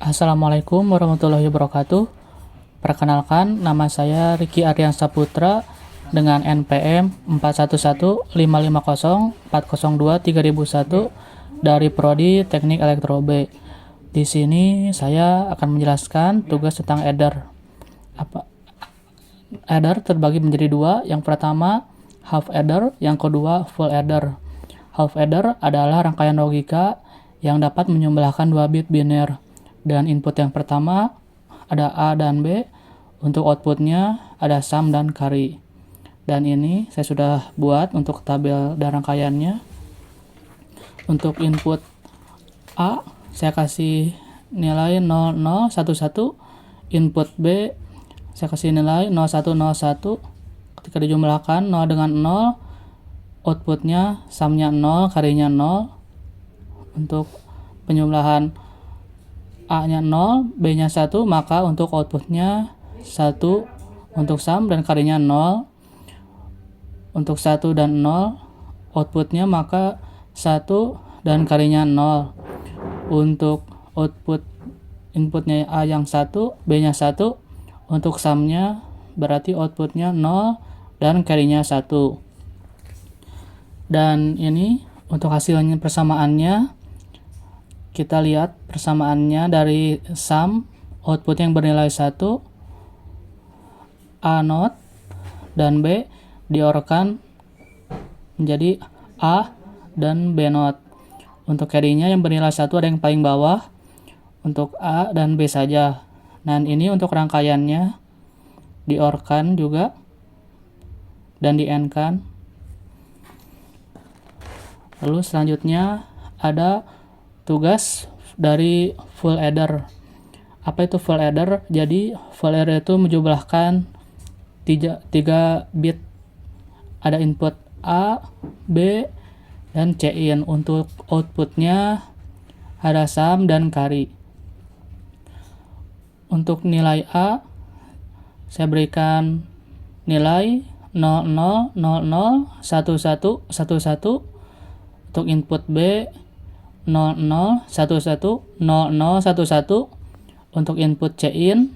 Assalamualaikum warahmatullahi wabarakatuh. Perkenalkan, nama saya Riki Aryan Saputra dengan NPM 411550402301 dari Prodi Teknik Elektro B. Di sini saya akan menjelaskan tugas tentang adder. Adder terbagi menjadi dua. Yang pertama half adder, yang kedua full adder. Half adder adalah rangkaian logika yang dapat menjumlahkan 2 bit biner. Dan input yang pertama ada A dan B, untuk outputnya ada sum dan carry. Dan ini saya sudah buat untuk tabel dan rangkaiannya. Untuk input A saya kasih nilai 0011, input B saya kasih nilai 0101. Ketika dijumlahkan 0 dengan 0, outputnya sumnya 0, carry-nya 0. Untuk penjumlahan A-nya 0, B-nya 1, maka untuk outputnya 1 untuk sum dan carry-nya 0. Untuk 1 dan 0, outputnya maka 1 dan carry-nya 0. Untuk output inputnya A yang 1, B-nya 1, untuk sumnya berarti outputnya 0 dan carry-nya 1. Dan ini untuk hasilnya persamaannya, kita lihat persamaannya dari sum, output yang bernilai 1, A not dan B diorkan menjadi A dan B not. Untuk carry-nya yang bernilai 1 ada yang paling bawah, untuk A dan B saja. Dan ini untuk rangkaiannya diorkan juga dan di end-kan. Lalu selanjutnya ada tugas dari full adder. Apa itu full adder? Jadi full adder itu menjumlahkan 3 bit. Ada input A, B, dan C-in. Untuk outputnya ada sum dan carry. Untuk nilai A saya berikan nilai 00001111. Untuk input B 00110011. Untuk input C-in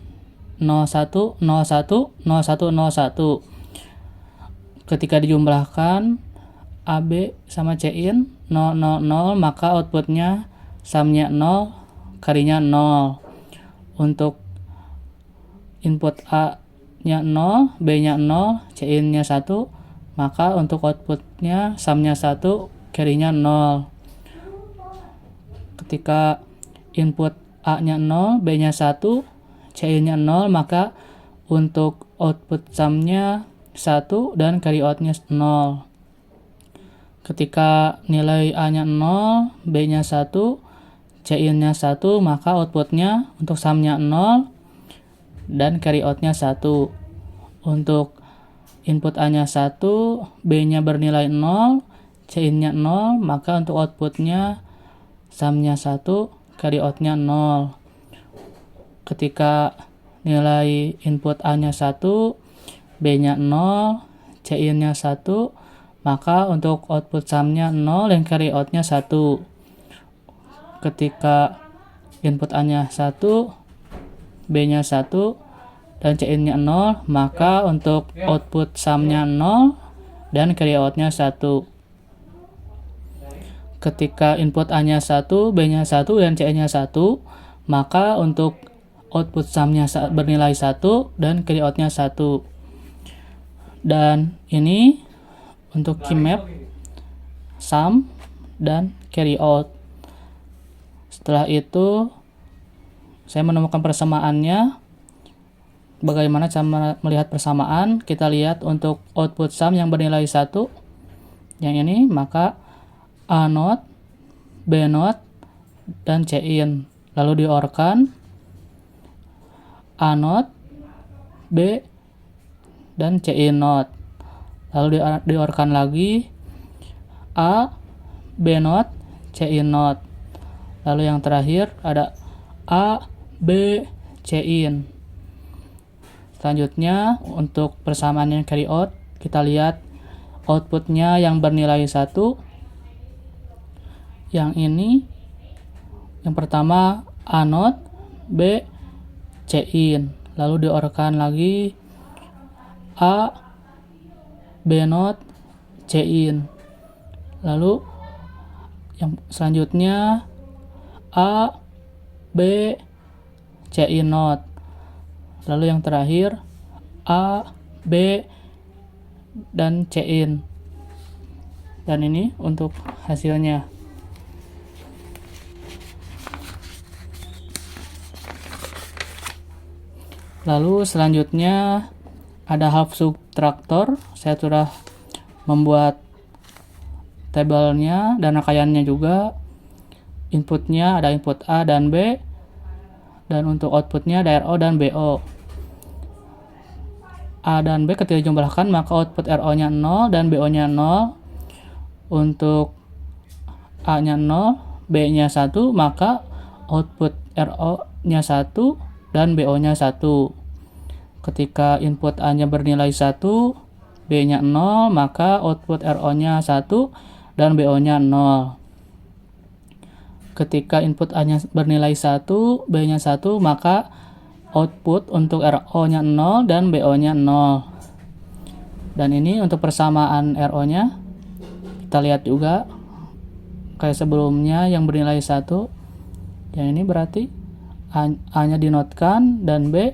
01010101. Ketika dijumlahkan AB sama C-in 000, maka outputnya sumnya 0, carry-nya 0. Untuk input A-nya 0, B-nya 0, C-in-nya 1, maka untuk outputnya sumnya 1, carry-nya 0. Ketika input A-nya 0, B-nya 1, C-nya 0, maka untuk output sumnya 1 dan carry out-nya 0. Ketika nilai A-nya 0, B-nya 1, C-nya 1, maka outputnya untuk sumnya 0 dan carry out-nya 1. Untuk input A-nya 1, B-nya bernilai 0, C-nya 0, maka untuk outputnya sumnya 1, carry out-nya 0. Ketika nilai input A-nya 1, B-nya 0, C-nya 1, maka untuk output sumnya 0 dan carry out-nya 1. Ketika input A-nya 1, B-nya 1, dan C-nya 0, maka untuk output sumnya 0 dan carry out-nya 1. Ketika input A-nya 1, B-nya 1, dan C-nya 1, maka untuk output sumnya bernilai 1 dan carry out-nya 1. Dan ini untuk key map, sum, dan carry out. Setelah itu saya menemukan persamaannya. Bagaimana cara melihat persamaan? Kita lihat untuk output sum yang bernilai 1, yang ini, maka A not, B not, dan C-in. Lalu diorkan A not, B, dan C-in not. Lalu diorkan lagi A, B not, C-in not. Lalu yang terakhir ada A, B, C-in. Selanjutnya untuk persamaan yang carry out, kita lihat outputnya yang bernilai 1. Yang ini, yang pertama A not, B, C in. Lalu diorkan lagi A, B not, C in. Lalu yang selanjutnya A, B, C in not. Lalu yang terakhir A, B, dan C in. Dan ini untuk hasilnya. Lalu selanjutnya ada half subtractor. Saya sudah membuat tabelnya dan rangkaiannya juga. Inputnya ada input A dan B, dan untuk outputnya ada RO dan BO. A dan B ketika dijumlahkan maka output RO nya 0 dan BO nya 0. Untuk A nya 0, B nya 1, maka output RO nya 1 dan BO nya 1. Ketika input A nya bernilai 1, B nya 0, maka output RO nya 1 dan BO nya 0. Ketika input A nya bernilai 1, B nya 1, maka output untuk RO nya 0 dan BO nya 0. Dan ini untuk persamaan RO nya kita lihat juga kayak sebelumnya yang bernilai 1. Yang ini berarti A nya dinotkan dan B,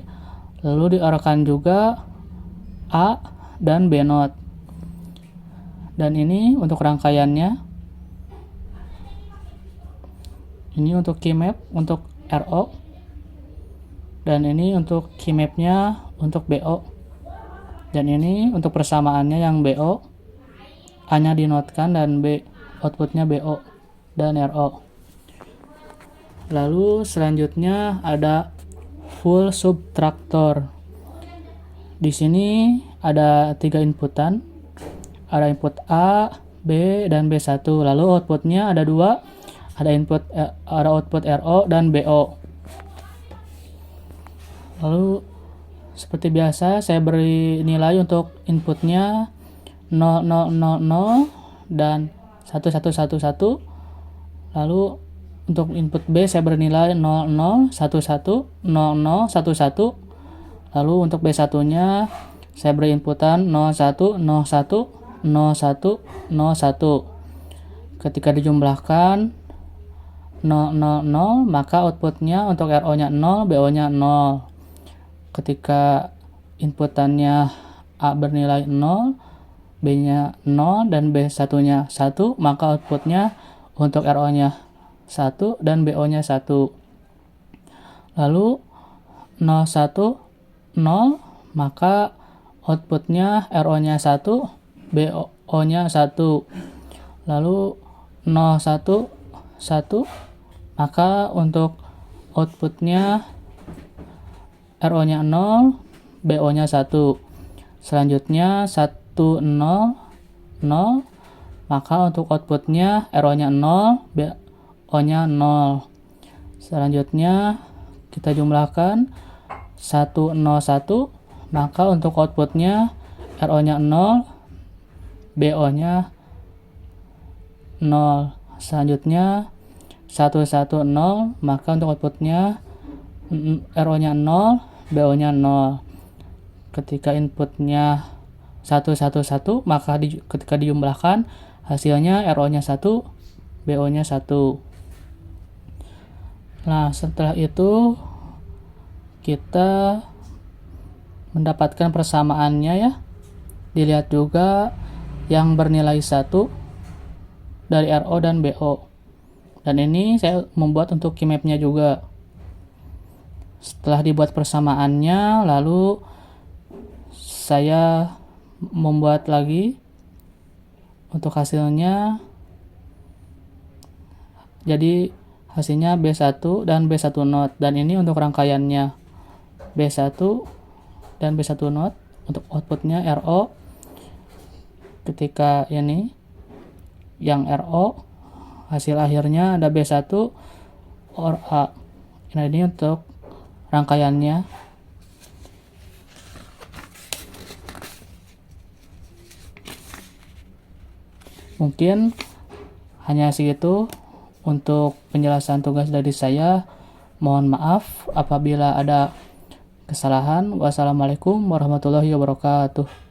lalu diarahkan juga A dan B not. Dan ini untuk rangkaiannya. Ini untuk key map untuk RO, dan ini untuk key mapnya untuk BO, dan ini untuk persamaannya yang BO, A nya dinotkan dan B outputnya BO dan RO. Lalu selanjutnya ada full subtractor. Di sini ada 3 inputan, ada input A, B, dan B1. Lalu outputnya ada 2, ada output RO dan BO. Lalu seperti biasa saya beri nilai untuk inputnya 0, 0, 0, 0 dan 1, 1, 1, 1. Lalu untuk input B saya bernilai 0, 0, 1, 1, 0, 0, 1, 1. Lalu untuk B1 nya saya beri inputan 0, 1, 0, 1, 0, 1, 0, 1. Ketika dijumlahkan 0, 0, 0, maka outputnya untuk RO nya 0, BO nya 0. Ketika inputannya A bernilai 0, B nya 0, dan B1 nya 1, maka outputnya untuk RO nya 1 dan BO nya 1. Lalu 0, 1, 0, maka outputnya RO nya 1, BO nya 1. Lalu 0, 1, 1, maka untuk outputnya RO nya 0, BO nya 1. Selanjutnya 1, 0, 0, maka untuk outputnya RO nya 0, BO nya 0. Selanjutnya kita jumlahkan 1, 0, 1, maka untuk outputnya RO nya 0, BO nya 0. Selanjutnya 1, 1, 0, maka untuk outputnya RO nya 0, BO nya 0. Ketika inputnya 1, 1, 1, maka ketika dijumlahkan hasilnya RO nya 1, BO nya 1. Nah, setelah itu kita mendapatkan persamaannya ya. Dilihat juga yang bernilai 1 dari RO dan BO. Dan ini saya membuat untuk key map-nya juga. Setelah dibuat persamaannya, lalu saya membuat lagi untuk hasilnya. Jadi hasilnya B1 dan B1 not, dan ini untuk rangkaiannya B1 dan B1 not. Untuk outputnya RO. Ketika ini yang RO, hasil akhirnya ada B1 or A. Nah, ini untuk rangkaiannya. Mungkin hanya segitu untuk penjelasan tugas dari saya. Mohon maaf apabila ada kesalahan. Wassalamualaikum warahmatullahi wabarakatuh.